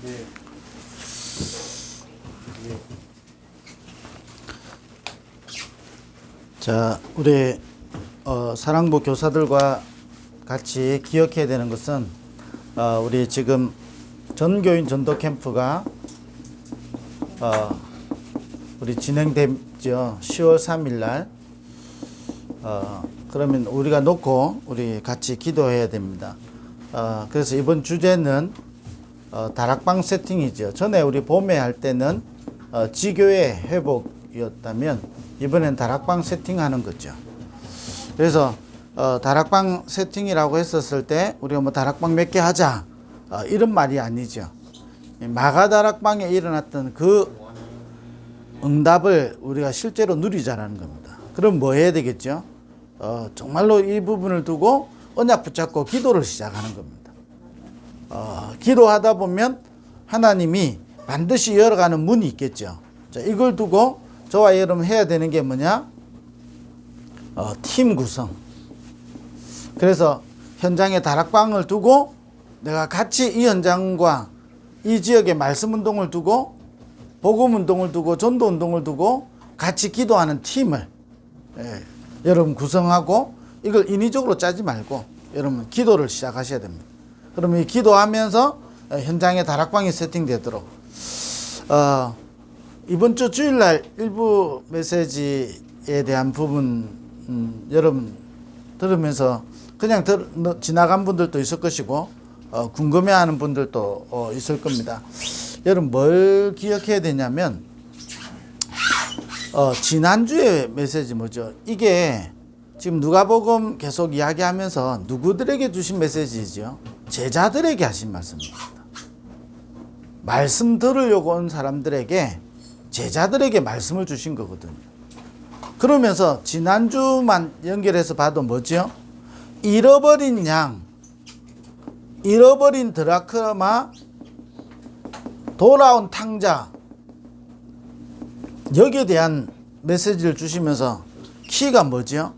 네. 자, 우리 사랑부 교사들과 같이 기억해야 되는 것은 우리 지금 전교인 전도 캠프가 우리 진행되죠. 10월 3일 날. 그러면 우리가 놓고 우리 같이 기도해야 됩니다. 그래서 이번 주제는 다락방 세팅이죠. 전에 우리 봄에 할 때는 지교의 회복이었다면 이번엔 다락방 세팅하는 거죠. 그래서 다락방 세팅이라고 했었을 때 우리가 뭐 다락방 몇 개 하자 이런 말이 아니죠. 마가 다락방에 일어났던 그 응답을 우리가 실제로 누리자라는 겁니다. 그럼 뭐 해야 되겠죠? 정말로 이 부분을 두고 언약 붙잡고 기도를 시작하는 겁니다. 기도하다 보면 하나님이 반드시 열어가는 문이 있겠죠. 자, 이걸 두고 저와 여러분 해야 되는 게 뭐냐? 팀 구성. 그래서 현장에 다락방을 두고 내가 같이 이 현장과 이 지역의 말씀 운동을 두고 복음 운동을 두고 전도 운동을 두고 같이 기도하는 팀을 여러분 구성하고 이걸 인위적으로 짜지 말고 여러분 기도를 시작하셔야 됩니다. 그러면 이 기도하면서 현장에 다락방이 세팅되도록 이번 주 주일날 일부 메시지에 대한 부분 여러분 들으면서 그냥 지나간 분들도 있을 것이고 궁금해하는 분들도 있을 겁니다. 여러분 뭘 기억해야 되냐면 지난주에 메시지 뭐죠? 이게 지금 누가복음 계속 이야기하면서 누구들에게 주신 메시지죠? 제자들에게 하신 말씀입니다. 말씀 들으려고 온 사람들에게 제자들에게 말씀을 주신 거거든요. 그러면서 지난주만 연결해서 봐도 뭐죠? 잃어버린 양, 잃어버린 드라크마, 돌아온 탕자, 여기에 대한 메시지를 주시면서 키가 뭐죠?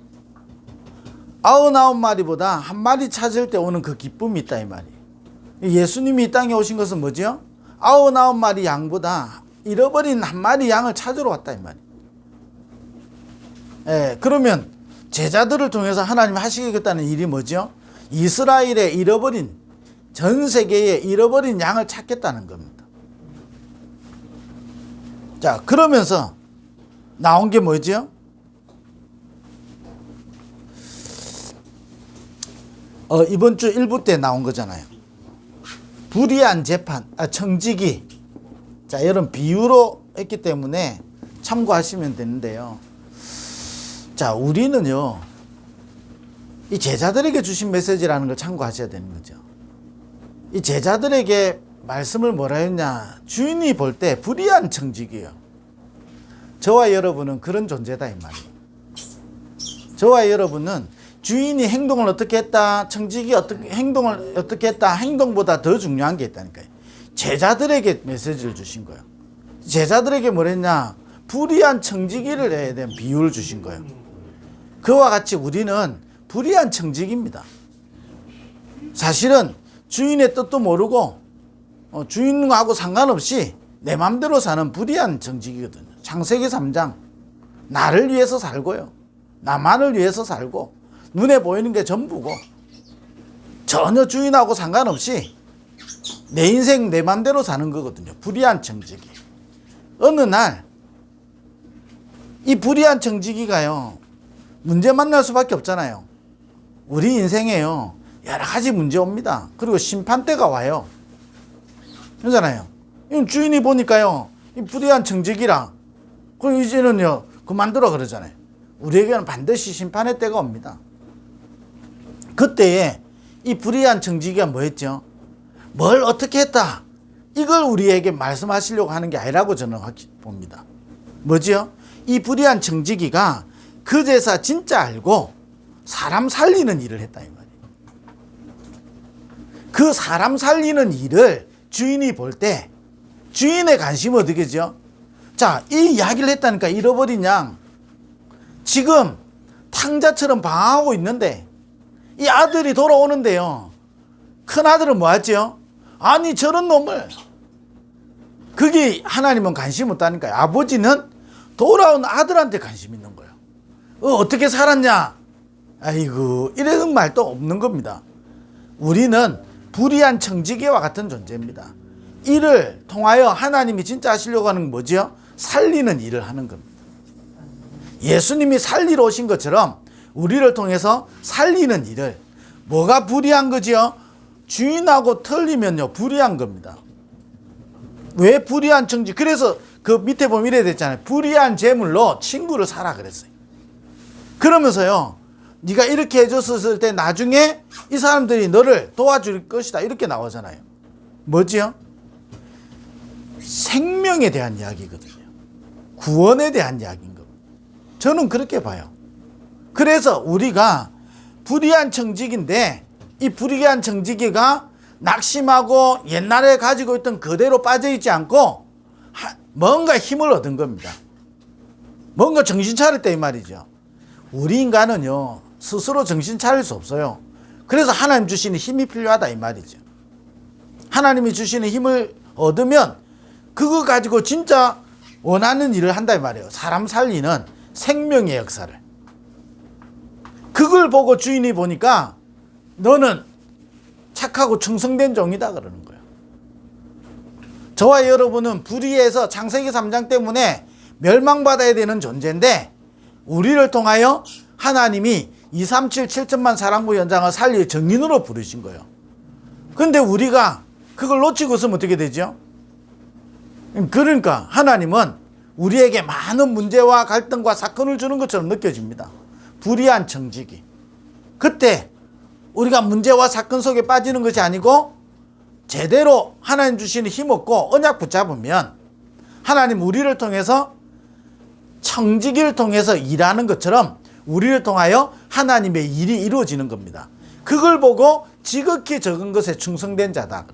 99마리보다 한 마리 찾을 때 오는 그 기쁨이 있다 이 말이에요. 예수님이 이 땅에 오신 것은 뭐죠? 99마리 양보다 잃어버린 한 마리 양을 찾으러 왔다 이 말이에요. 그러면 제자들을 통해서 하나님이 하시겠다는 일이 뭐죠? 이스라엘의 잃어버린, 전 세계의 잃어버린 양을 찾겠다는 겁니다. 자, 그러면서 나온 게 뭐죠? 이번 주 1부 때 나온 거잖아요. 불의한 재판, 청지기. 자, 이런 비유로 했기 때문에 참고하시면 되는데요. 자, 우리는요, 이 제자들에게 주신 메시지라는 걸 참고하셔야 되는 거죠. 이 제자들에게 말씀을 뭐라 했냐? 주인이 볼 때 불의한 청지기예요. 저와 여러분은 그런 존재다 이 말이에요. 저와 여러분은 주인이 행동을 어떻게 했다, 청지기 행동을 어떻게 했다, 행동보다 더 중요한 게 있다니까요. 제자들에게 메시지를 주신 거예요. 제자들에게 뭐랬냐? 불의한 청지기를 해야 되는 비유를 주신 거예요. 그와 같이 우리는 불의한 청지기입니다. 사실은 주인의 뜻도 모르고 주인하고 상관없이 내 맘대로 사는 불의한 청지기거든요. 창세기 3장 나를 위해서 살고요, 나만을 위해서 살고 눈에 보이는 게 전부고 전혀 주인하고 상관없이 내 인생 내 맘대로 사는 거거든요. 불의한 청지기. 어느 날 이 불의한 청지기가요 문제 만날 수밖에 없잖아요. 우리 인생에요 여러 가지 문제 옵니다. 그리고 심판대가 와요. 그러잖아요. 주인이 보니까요 이 불의한 청지기라 그럼 이제는요 그만두라 그러잖아요. 우리에게는 반드시 심판의 때가 옵니다. 그때에 이 불의한 청지기가 뭐 했죠? 뭘 어떻게 했다 이걸 우리에게 말씀하시려고 하는 게 아니라고 저는 봅니다. 뭐지요? 이 불의한 청지기가 그 제사 진짜 알고 사람 살리는 일을 했다 이 말이에요. 그 사람 살리는 일을 주인이 볼 때 주인의 관심은 어떻게죠? 자, 이 이야기를 했다니까. 잃어버린 양 지금 탕자처럼 방황하고 있는데 이 아들이 돌아오는데요 큰 아들은 뭐 하죠? 아니 저런 놈을 그게 하나님은 관심 없다니까요. 아버지는 돌아온 아들한테 관심 있는 거예요. 어떻게 살았냐? 아이고, 이런 말도 없는 겁니다. 우리는 불의한 청지기와 같은 존재입니다. 이를 통하여 하나님이 진짜 하시려고 하는 건 뭐죠? 살리는 일을 하는 겁니다. 예수님이 살리러 오신 것처럼 우리를 통해서 살리는 일을, 뭐가 불의한 거지요? 주인하고 틀리면요 불의한 겁니다. 왜 불의한 청지? 그래서 그 밑에 보면 이래 됐잖아요. 불의한 재물로 친구를 사라 그랬어요. 그러면서요, 네가 이렇게 해줬을 때 나중에 이 사람들이 너를 도와줄 것이다 이렇게 나오잖아요. 뭐지요? 생명에 대한 이야기거든요. 구원에 대한 이야기인 겁니다. 저는 그렇게 봐요. 그래서 우리가 불의한 청지기인데, 이 불의한 청지기가 낙심하고 옛날에 가지고 있던 그대로 빠져있지 않고 뭔가 힘을 얻은 겁니다. 뭔가 정신 차렸다 이 말이죠. 우리 인간은요 스스로 정신 차릴 수 없어요. 그래서 하나님 주시는 힘이 필요하다 이 말이죠. 하나님이 주시는 힘을 얻으면 그거 가지고 진짜 원하는 일을 한다 이 말이에요. 사람 살리는 생명의 역사를. 그걸 보고 주인이 보니까 너는 착하고 충성된 종이다 그러는 거예요. 저와 여러분은 불의해서 창세기 3장 때문에 멸망받아야 되는 존재인데, 우리를 통하여 하나님이 237 7천만 사랑부 연장을 살릴 정인으로 부르신 거예요. 근데 우리가 그걸 놓치고 있으면 어떻게 되죠? 그러니까 하나님은 우리에게 많은 문제와 갈등과 사건을 주는 것처럼 느껴집니다. 불의한 청지기. 그때 우리가 문제와 사건 속에 빠지는 것이 아니고 제대로 하나님 주시는 힘없고 언약 붙잡으면 하나님 우리를 통해서 청지기를 통해서 일하는 것처럼 우리를 통하여 하나님의 일이 이루어지는 겁니다. 그걸 보고 지극히 적은 것에 충성된 자다.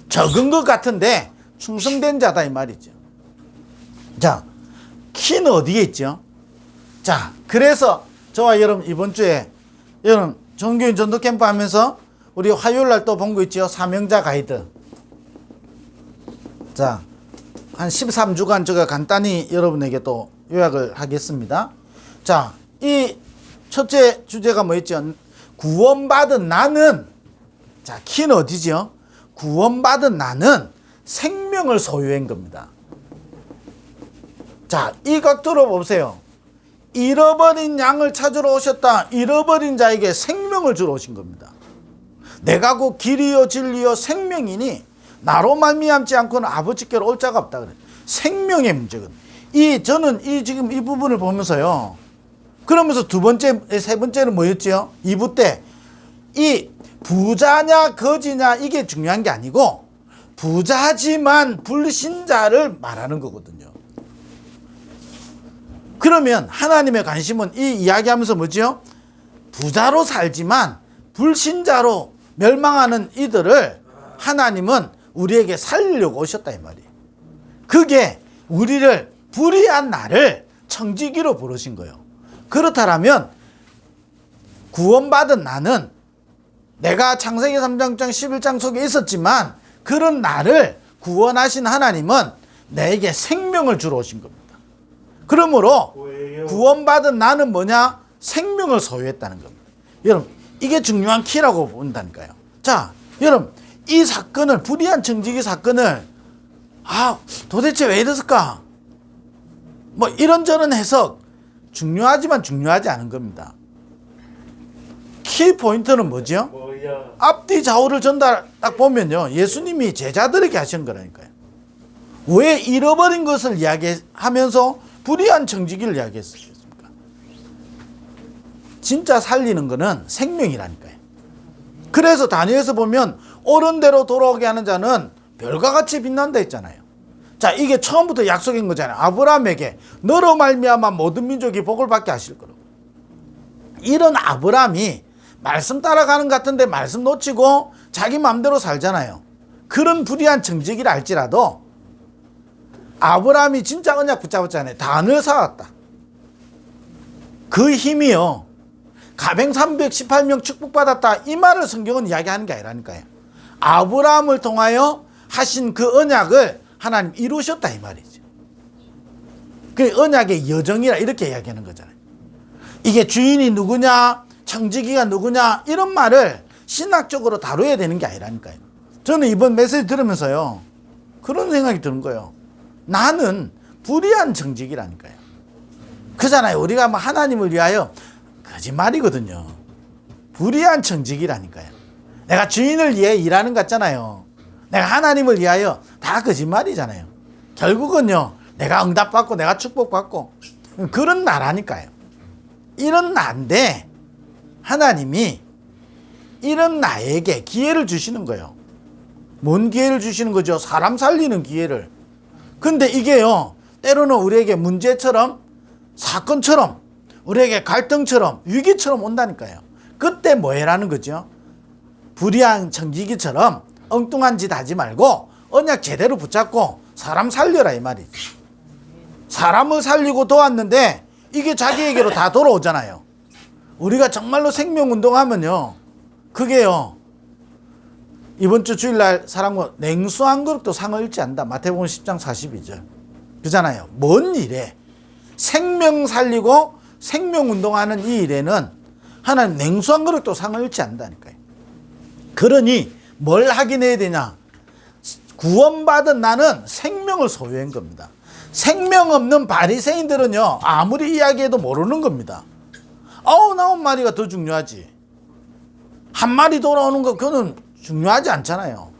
적은 것 같은데 충성된 자다 이 말이죠. 자, 키는 어디에 있죠? 자, 그래서 저와 여러분 이번 주에 여러분 종교인 전도 캠프 하면서 우리 화요일 날 또 본 거 있죠? 사명자 가이드. 자, 한 13주간 제가 간단히 여러분에게 또 요약을 하겠습니다. 자, 이 첫째 주제가 뭐였죠? 구원받은 나는, 자, 키는 어디죠? 구원받은 나는 생명을 소유한 겁니다. 자, 이각 들어보세요. 잃어버린 양을 찾으러 오셨다. 잃어버린 자에게 생명을 주러 오신 겁니다. 내가 곧 길이요 진리요 생명이니 나로 말미암지 않고는 아버지께로 올 자가 없다 그래. 생명의 문제거든요. 저는 지금 이 부분을 보면서요. 그러면서 두 번째, 세 번째는 뭐였지요? 2부 때 이 부자냐 거지냐 이게 중요한 게 아니고 부자지만 불신자를 말하는 거거든요. 그러면 하나님의 관심은 이 이야기하면서 뭐지요? 부자로 살지만 불신자로 멸망하는 이들을 하나님은 우리에게 살리려고 오셨다 이 말이에요. 그게 우리를 불의한 나를 청지기로 부르신 거예요. 그렇다면 구원받은 나는 내가 창세기 3장 11장 속에 있었지만 그런 나를 구원하신 하나님은 내게 생명을 주러 오신 겁니다. 그러므로 구원받은 나는 뭐냐? 생명을 소유했다는 겁니다. 여러분, 이게 중요한 키라고 본다니까요. 자, 여러분, 이 사건을, 불의한 청지기 사건을 도대체 왜 이랬을까? 뭐 이런저런 해석 중요하지만 중요하지 않은 겁니다. 키 포인트는 뭐죠? 앞뒤 좌우를 전달 딱 보면요, 예수님이 제자들에게 하신 거라니까요. 왜 잃어버린 것을 이야기하면서 불의한 청지기를 이야기했습니까? 진짜 살리는 거는 생명이라니까요. 그래서 다니엘서 보면 옳은 대로 돌아오게 하는 자는 별과 같이 빛난다 했잖아요. 자, 이게 처음부터 약속인 거잖아요. 아브라함에게 너로 말미암아 모든 민족이 복을 받게 하실 거라고. 이런 아브라함이 말씀 따라가는 것 같은데 말씀 놓치고 자기 마음대로 살잖아요. 그런 불의한 청지기를 알지라도 아브라함이 진짜 언약 붙잡았잖아요. 단을 쌓았다. 그 힘이요, 가병 318명 축복받았다 이 말을 성경은 이야기하는 게 아니라니까요. 아브라함을 통하여 하신 그 언약을 하나님 이루셨다 이 말이죠. 그 언약의 여정이라 이렇게 이야기하는 거잖아요. 이게 주인이 누구냐, 청지기가 누구냐 이런 말을 신학적으로 다뤄야 되는 게 아니라니까요. 저는 이번 메시지 들으면서요 그런 생각이 드는 거예요. 나는 불의한 청지기라니까요. 그잖아요. 우리가 뭐 하나님을 위하여 거짓말이거든요. 불의한 청지기라니까요. 내가 주인을 위해 일하는 것 같잖아요. 내가 하나님을 위하여 다 거짓말이잖아요. 결국은요 내가 응답받고 내가 축복받고 그런 나라니까요. 이런 나인데 하나님이 이런 나에게 기회를 주시는 거예요. 뭔 기회를 주시는 거죠? 사람 살리는 기회를. 근데 이게요 때로는 우리에게 문제처럼 사건처럼 우리에게 갈등처럼 위기처럼 온다니까요. 그때 뭐 해라는 거죠? 불의한 청지기처럼 엉뚱한 짓 하지 말고 언약 제대로 붙잡고 사람 살려라 이 말이지. 사람을 살리고 도왔는데 이게 자기에게로 다 돌아오잖아요. 우리가 정말로 생명운동하면요 그게요 이번 주 주일날 사람과 냉수 한 그릇도 상을 잃지 않는다. 마태복음 10장 42절 그잖아요. 뭔 일에 생명 살리고 생명운동하는 이 일에는 하나님 냉수 한 그릇도 상을 잃지 않는다니까요. 그러니 뭘 확인해야 되냐? 구원받은 나는 생명을 소유한 겁니다. 생명 없는 바리새인들은요 아무리 이야기해도 모르는 겁니다. 99마리가 더 중요하지. 한 마리 돌아오는 거 그거는 중요하지 않잖아요.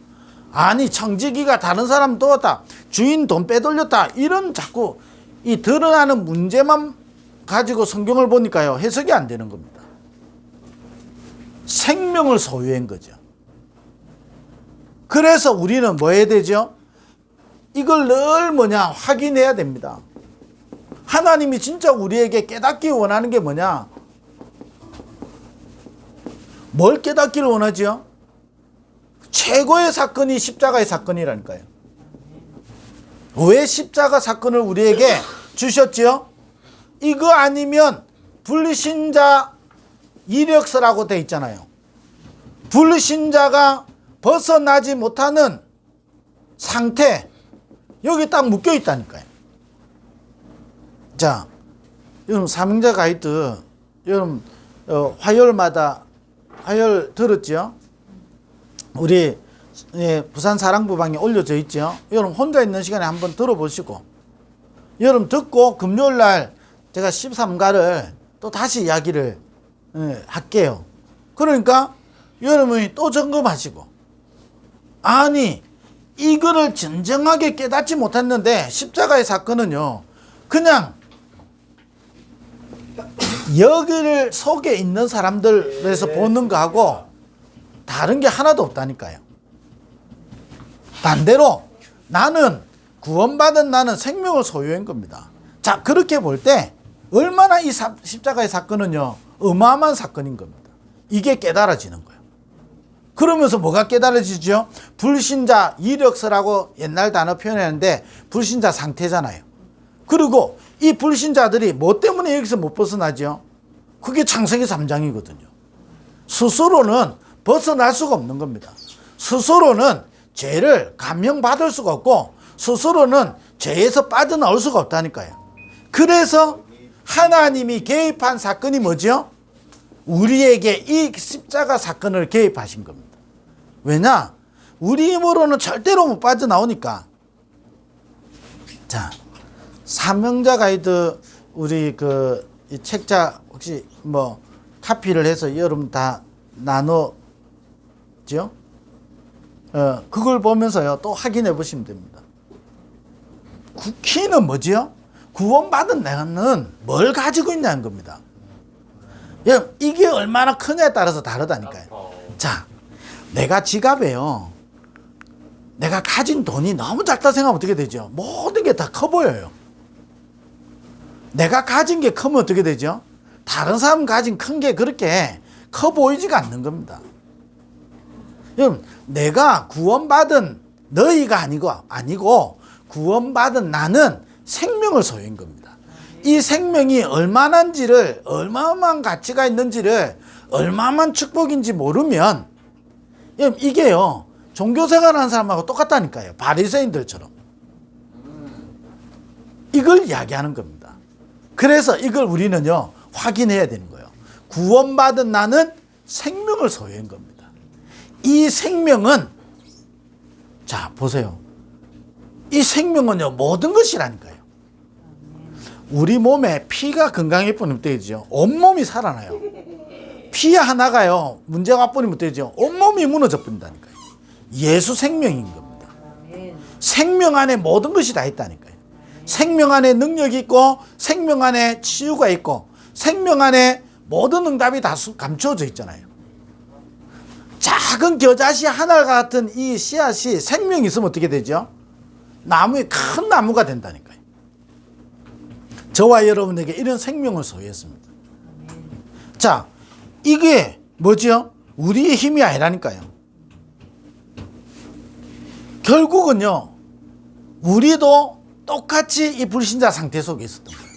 아니 청지기가 다른 사람 도왔다, 주인 돈 빼돌렸다, 이런 자꾸 이 드러나는 문제만 가지고 성경을 보니까요 해석이 안 되는 겁니다. 생명을 소유한 거죠. 그래서 우리는 뭐 해야 되죠? 이걸 늘 확인해야 됩니다. 하나님이 진짜 우리에게 깨닫기 원하는 게 뭐냐? 뭘 깨닫기를 원하죠? 최고의 사건이 십자가의 사건이라니까요. 왜 십자가 사건을 우리에게 주셨지요? 이거 아니면 불신자 이력서라고 돼 있잖아요. 불신자가 벗어나지 못하는 상태, 여기 딱 묶여 있다니까요. 자, 여러분 사명자 가이드 여러분 화요일마다 화요일 들었죠? 우리 부산 사랑부방에 올려져 있죠? 여러분 혼자 있는 시간에 한번 들어보시고 여러분 듣고 금요일날 제가 13가를 또 다시 이야기를 할게요. 그러니까 여러분이 또 점검하시고 아니 이거를 진정하게 깨닫지 못했는데 십자가의 사건은요 그냥 여기를 속에 있는 사람들에서 보는 거하고 다른 게 하나도 없다니까요. 반대로 나는 구원받은 나는 생명을 소유한 겁니다. 자 그렇게 볼 때 얼마나 이 십자가의 사건은요 어마어마한 사건인 겁니다. 이게 깨달아지는 거예요. 그러면서 뭐가 깨달아지죠? 불신자 이력서라고 옛날 단어 표현했는데 불신자 상태잖아요. 그리고 이 불신자들이 뭐 때문에 여기서 못 벗어나죠? 그게 창세기 3장이거든요. 스스로는 벗어날 수가 없는 겁니다. 스스로는 죄를 감형받을 수가 없고 스스로는 죄에서 빠져나올 수가 없다니까요. 그래서 하나님이 개입한 사건이 뭐죠? 우리에게 이 십자가 사건을 개입하신 겁니다. 왜냐? 우리 힘으로는 절대로 못 빠져나오니까. 자, 사명자 가이드 우리 이 책자 혹시 뭐 카피를 해서 여러분 다 나누죠? 그걸 보면서요 또 확인해 보시면 됩니다. 키는 뭐지요? 구원받은 나는 뭘 가지고 있냐는 겁니다. 이게 얼마나 크냐에 따라서 다르다니까요. 자, 내가 지갑에요 내가 가진 돈이 너무 작다 생각하면 어떻게 되죠? 모든 게 다 커 보여요. 내가 가진 게 크면 어떻게 되죠? 다른 사람 가진 큰 게 그렇게 커 보이지가 않는 겁니다. 여러분 내가 구원받은 너희가 아니고 구원받은 나는 생명을 소유한 겁니다. 이 생명이 얼마나인지를 얼마만 가치가 있는지를 얼마만 축복인지 모르면 이게요 종교생활하는 사람하고 똑같다니까요. 바리새인들처럼 이걸 이야기하는 겁니다. 그래서 이걸 우리는요 확인해야 되는 거예요. 구원받은 나는 생명을 소유한 겁니다. 이 생명은 자 보세요. 이 생명은요 모든 것이라니까요. 우리 몸에 피가 건강해 버리면 되죠. 온몸이 살아나요. 피 하나가요 문제가 버리면 되죠. 온몸이 무너져 버린다니까요. 예수 생명인 겁니다. 생명 안에 모든 것이 다 있다니까요. 생명 안에 능력이 있고 생명 안에 치유가 있고 생명 안에 모든 응답이 다 감추어져 있잖아요. 작은 겨자씨 하나 같은 이 씨앗이 생명이 있으면 어떻게 되죠? 나무에 큰 나무가 된다니까요. 저와 여러분에게 이런 생명을 소유했습니다. 자, 이게 뭐죠? 우리의 힘이 아니라니까요. 결국은요, 우리도 똑같이 이 불신자 상태 속에 있었던 거예요.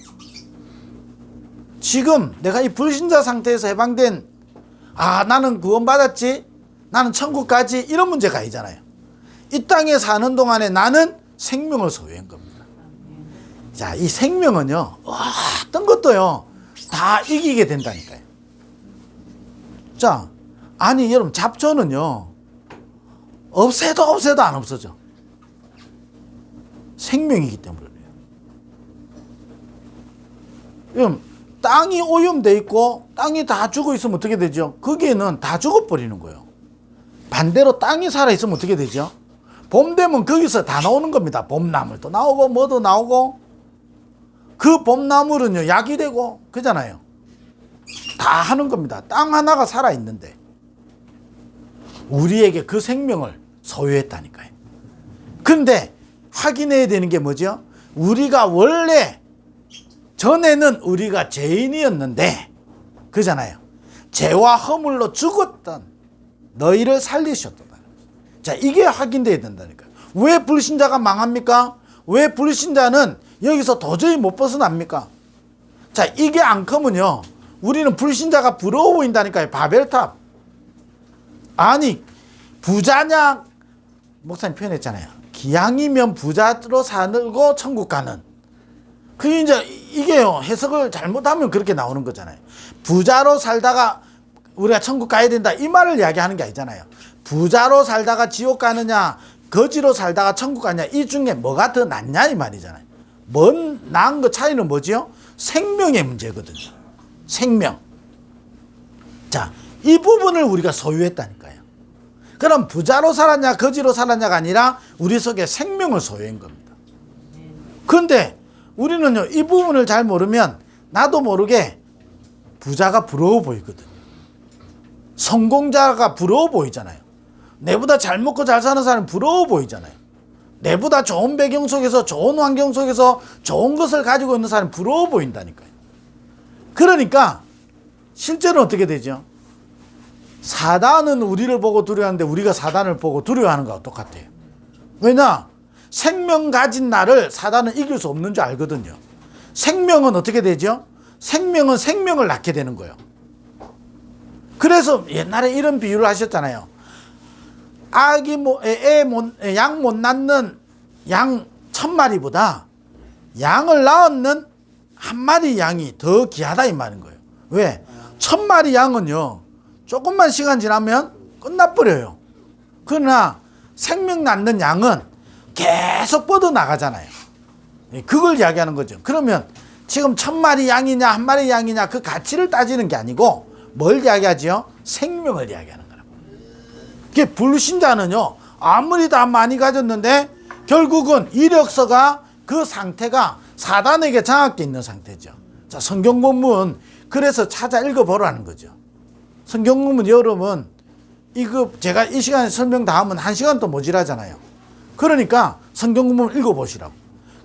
지금 내가 이 불신자 상태에서 해방된, 나는 구원받았지, 나는 천국 가지, 이런 문제가 아니잖아요. 이 땅에 사는 동안에 나는 생명을 소유한 겁니다. 자, 이 생명은요, 어떤 것도요, 다 이기게 된다니까요. 자, 아니, 여러분, 잡초는요, 없애도 안 없어져. 생명이기 때문에 그래요. 여러분, 땅이 오염돼 있고, 땅이 다 죽어 있으면 어떻게 되죠? 거기에는 다 죽어버리는 거예요. 반대로 땅이 살아있으면 어떻게 되죠? 봄 되면 거기서 다 나오는 겁니다. 봄나물도 나오고, 뭐도 나오고, 그 봄나물은요, 약이 되고, 그잖아요. 다 하는 겁니다. 땅 하나가 살아있는데, 우리에게 그 생명을 소유했다니까요. 근데, 확인해야 되는 게 뭐죠? 우리가 원래, 전에는 우리가 죄인이었는데, 그잖아요. 죄와 허물로 죽었던 너희를 살리셨다. 자, 이게 확인돼야 된다니까요. 왜 불신자가 망합니까? 왜 불신자는 여기서 도저히 못 벗어납니까? 자, 이게 안 크면요, 우리는 불신자가 부러워 보인다니까요. 바벨탑. 아니, 부자냐, 목사님 표현했잖아요. 기왕이면 부자로 살고 천국 가는. 그게 이제 이게요, 해석을 잘못하면 그렇게 나오는 거잖아요. 부자로 살다가 우리가 천국 가야 된다, 이 말을 이야기하는 게 아니잖아요. 부자로 살다가 지옥 가느냐, 거지로 살다가 천국 가느냐, 이 중에 뭐가 더 낫냐, 이 말이잖아요. 나은 거 차이는 뭐지요? 생명의 문제거든요. 생명. 자, 이 부분을 우리가 소유했다니까요. 그럼 부자로 살았냐, 거지로 살았냐가 아니라 우리 속에 생명을 소유한 겁니다. 그런데 우리는요, 이 부분을 잘 모르면 나도 모르게 부자가 부러워 보이거든요. 성공자가 부러워 보이잖아요. 내보다 잘 먹고 잘 사는 사람이 부러워 보이잖아요. 내보다 좋은 배경 속에서, 좋은 환경 속에서 좋은 것을 가지고 있는 사람이 부러워 보인다니까요. 그러니까 실제로 어떻게 되죠? 사단은 우리를 보고 두려워하는데 우리가 사단을 보고 두려워하는 거와 똑같아요. 왜냐? 생명 가진 나를 사단은 이길 수 없는 줄 알거든요. 생명은 어떻게 되죠? 생명은 생명을 낳게 되는 거예요. 그래서 옛날에 이런 비유를 하셨잖아요. 양 못 낳는 양 1000마리보다 양을 낳는 한 마리 양이 더 귀하다, 이 말인 거예요. 왜? 1000마리 양은요, 조금만 시간 지나면 끝나버려요. 그러나 생명 낳는 양은 계속 뻗어나가잖아요. 그걸 이야기하는 거죠. 그러면 지금 1000마리 양이냐 한 마리 양이냐 그 가치를 따지는 게 아니고 뭘 이야기하지요? 생명을 이야기하는 거라고. 그게 불신자는요, 아무리 다 많이 가졌는데 결국은 이력서가, 그 상태가 사단에게 장악돼 있는 상태죠. 자, 성경 본문 그래서 찾아 읽어보라는 거죠. 성경 본문 여러분, 이거 제가 이 시간에 설명 다 하면 1시간도 모자라잖아요. 그러니까 성경 본문 읽어보시라고.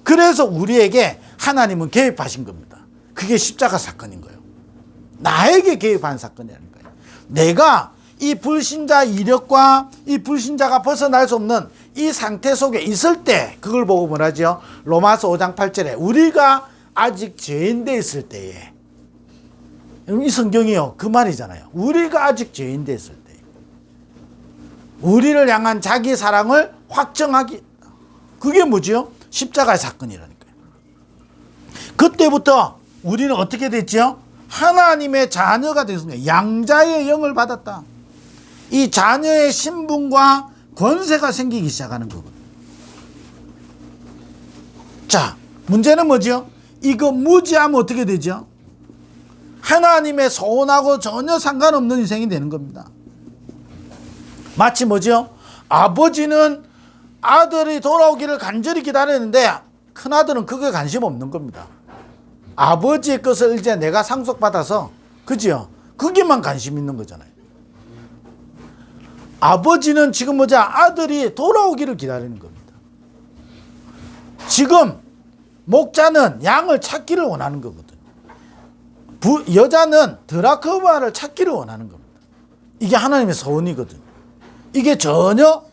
그래서 우리에게 하나님은 개입하신 겁니다. 그게 십자가 사건인 거예요. 나에게 개입한 사건이라는 거예요. 내가 이 불신자 이력과 이 불신자가 벗어날 수 없는 이 상태 속에 있을 때, 그걸 보고 뭐라죠? 로마서 5장 8절에 우리가 아직 죄인 돼 있을 때에, 이 성경이요, 그 말이잖아요. 우리가 아직 죄인 돼 있을 때, 우리를 향한 자기 사랑을 확정하기, 그게 뭐지요? 십자가의 사건이라니까요. 그때부터 우리는 어떻게 됐죠? 하나님의 자녀가 됐습니다. 양자의 영을 받았다. 이 자녀의 신분과 권세가 생기기 시작하는 거거든요. 자, 문제는 뭐죠? 이거 무지하면 어떻게 되죠? 하나님의 소원하고 전혀 상관없는 인생이 되는 겁니다. 마치 뭐죠? 아버지는 아들이 돌아오기를 간절히 기다리는데 큰아들은 그게 관심 없는 겁니다. 아버지의 것을 이제 내가 상속받아서, 그죠? 그게만 관심 있는 거잖아요. 아버지는 지금 뭐죠? 아들이 돌아오기를 기다리는 겁니다. 지금 목자는 양을 찾기를 원하는 거거든요. 여자는 드라크마를 찾기를 원하는 겁니다. 이게 하나님의 소원이거든요. 이게 전혀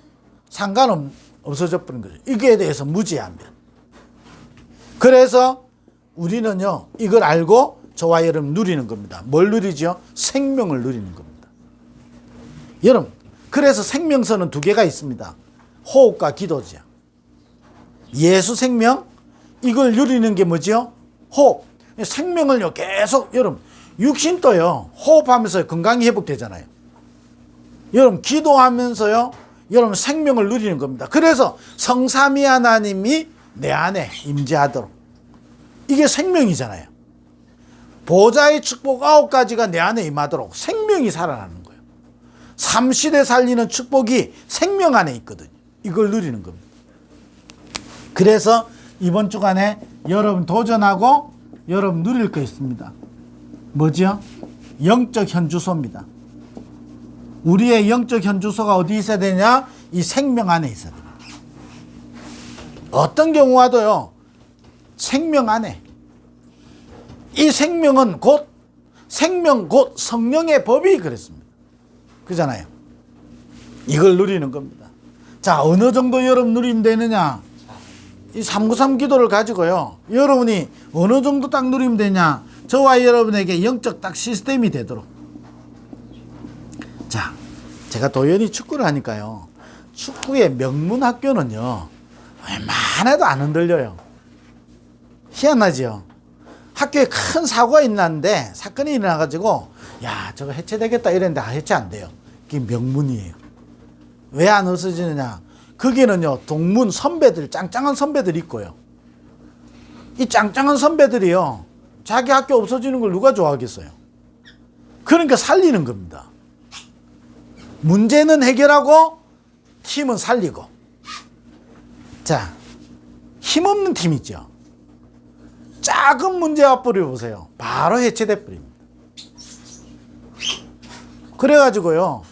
없어져 버린 거죠. 이게 대해서 무지하면. 그래서 우리는요, 이걸 알고 저와 여러분 누리는 겁니다. 뭘 누리죠? 생명을 누리는 겁니다. 여러분, 그래서 생명선은 두 개가 있습니다. 호흡과 기도죠. 예수 생명, 이걸 누리는 게 뭐죠? 호흡. 생명을요, 계속, 여러분, 육신도요, 호흡하면서 건강이 회복되잖아요. 여러분, 기도하면서요, 여러분, 생명을 누리는 겁니다. 그래서 성삼위 하나님이 내 안에 임재하도록. 이게 생명이잖아요. 보좌의 축복 9가지가 내 안에 임하도록 생명이 살아나는 거예요. 삼시대 살리는 축복이 생명 안에 있거든요. 이걸 누리는 겁니다. 그래서 이번 주간에 여러분 도전하고 여러분 누릴 거 있습니다. 뭐죠? 영적 현주소입니다. 우리의 영적 현주소가 어디 있어야 되냐? 이 생명 안에 있어야 됩니다. 어떤 경우와도요, 생명 안에. 이 생명은 생명 곧 성령의 법이 그랬습니다. 그잖아요. 이걸 누리는 겁니다. 자, 어느 정도 여러분 누리면 되느냐? 이 393 기도를 가지고요, 여러분이 어느 정도 딱 누리면 되냐? 저와 여러분에게 영적 딱 시스템이 되도록. 자, 제가 도연히 축구를 하니까요, 축구의 명문 학교는요, 웬만해도 안 흔들려요. 희한하죠? 학교에 큰 사고가 일어났는데, 사건이 일어나가지고, 야, 저거 해체되겠다 이랬는데, 해체 안 돼요. 그게 명문이에요. 왜 안 없어지느냐? 거기는요, 동문 선배들, 짱짱한 선배들이 있고요. 이 짱짱한 선배들이요, 자기 학교 없어지는 걸 누가 좋아하겠어요? 그러니까 살리는 겁니다. 문제는 해결하고, 팀은 살리고. 자, 힘없는 팀이죠. 작은 문제 와버려 보세요. 바로 해체돼 버립니다. 그래가지고요,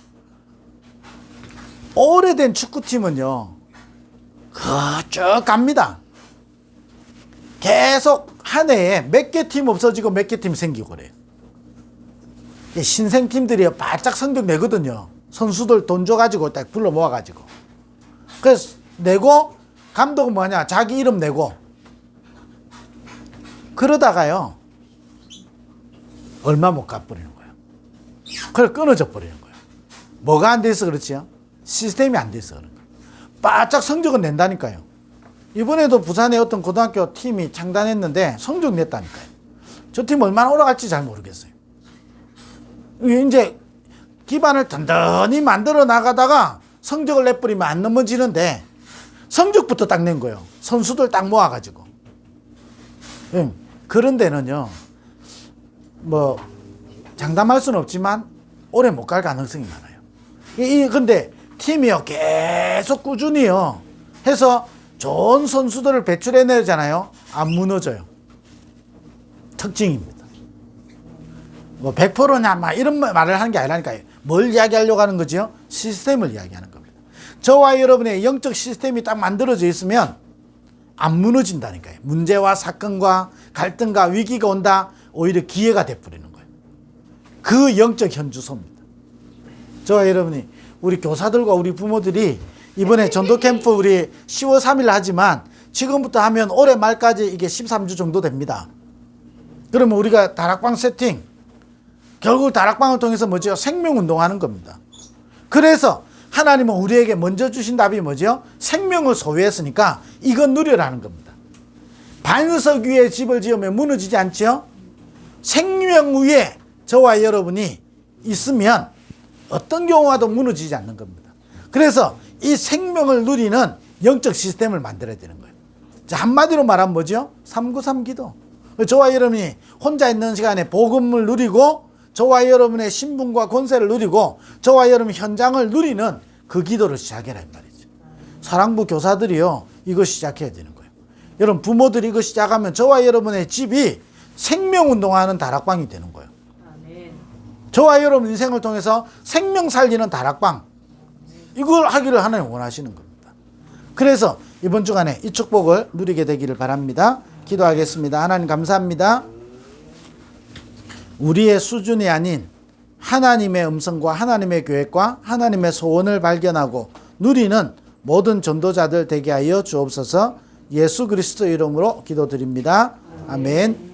오래된 축구팀은요, 쭉 갑니다. 계속 한 해에 몇 개 팀 없어지고 몇 개 팀 생기고 그래요. 신생팀들이 바짝 성적 내거든요. 선수들 돈 줘가지고 딱 불러 모아가지고. 그래서 내고, 감독은 뭐냐? 자기 이름 내고. 그러다가요, 얼마 못 갚버리는 거예요. 그래, 끊어져 버리는 거예요. 뭐가 안 돼서 그렇지요? 시스템이 안 돼서 그런 거예요. 바짝 성적은 낸다니까요. 이번에도 부산의 어떤 고등학교 팀이 창단했는데 성적 냈다니까요. 저 팀 얼마나 올라갈지 잘 모르겠어요. 이제 기반을 든든히 만들어 나가다가 성적을 내버리면 안 넘어지는데, 성적부터 딱 낸 거예요. 선수들 딱 모아가지고. 그런 데는요, 뭐 장담할 수는 없지만 오래 못 갈 가능성이 많아요. 근데 팀이요, 계속 꾸준히요 해서 좋은 선수들을 배출해내잖아요. 안 무너져요. 특징입니다. 뭐 100%냐 막 이런 말을 하는 게 아니라니까요. 뭘 이야기하려고 하는 거죠? 시스템을 이야기하는 겁니다. 저와 여러분의 영적 시스템이 딱 만들어져 있으면 안 무너진다니까요. 문제와 사건과 갈등과 위기가 온다, 오히려 기회가 돼버리는 거예요. 그 영적 현주소입니다. 저와 여러분이, 우리 교사들과 우리 부모들이 이번에 전도 캠프 우리 10월 3일 하지만 지금부터 하면 올해 말까지 이게 13주 정도 됩니다. 그러면 우리가 다락방 세팅, 결국 다락방을 통해서 뭐죠? 생명운동하는 겁니다. 그래서 하나님은 우리에게 먼저 주신 답이 뭐죠? 생명을 소유했으니까 이건 누려라는 겁니다. 반석 위에 집을 지으면 무너지지 않죠? 생명 위에 저와 여러분이 있으면 어떤 경우와도 무너지지 않는 겁니다. 그래서 이 생명을 누리는 영적 시스템을 만들어야 되는 거예요. 자, 한마디로 말하면 뭐죠? 393 기도. 저와 여러분이 혼자 있는 시간에 복음을 누리고 저와 여러분의 신분과 권세를 누리고 저와 여러분 현장을 누리는 그 기도를 시작해라 이 말이죠. 사랑부 교사들이요 이거 시작해야 되는 거예요. 여러분 부모들이 이거 시작하면 저와 여러분의 집이 생명운동하는 다락방이 되는 거예요. 저와 여러분 인생을 통해서 생명 살리는 다락방, 이걸 하기를 하나님 원하시는 겁니다. 그래서 이번 주간에 이 축복을 누리게 되기를 바랍니다. 기도하겠습니다. 하나님 감사합니다. 우리의 수준이 아닌 하나님의 음성과 하나님의 계획과 하나님의 소원을 발견하고 누리는 모든 전도자들 되게 하여 주옵소서. 예수 그리스도 이름으로 기도드립니다. 아멘.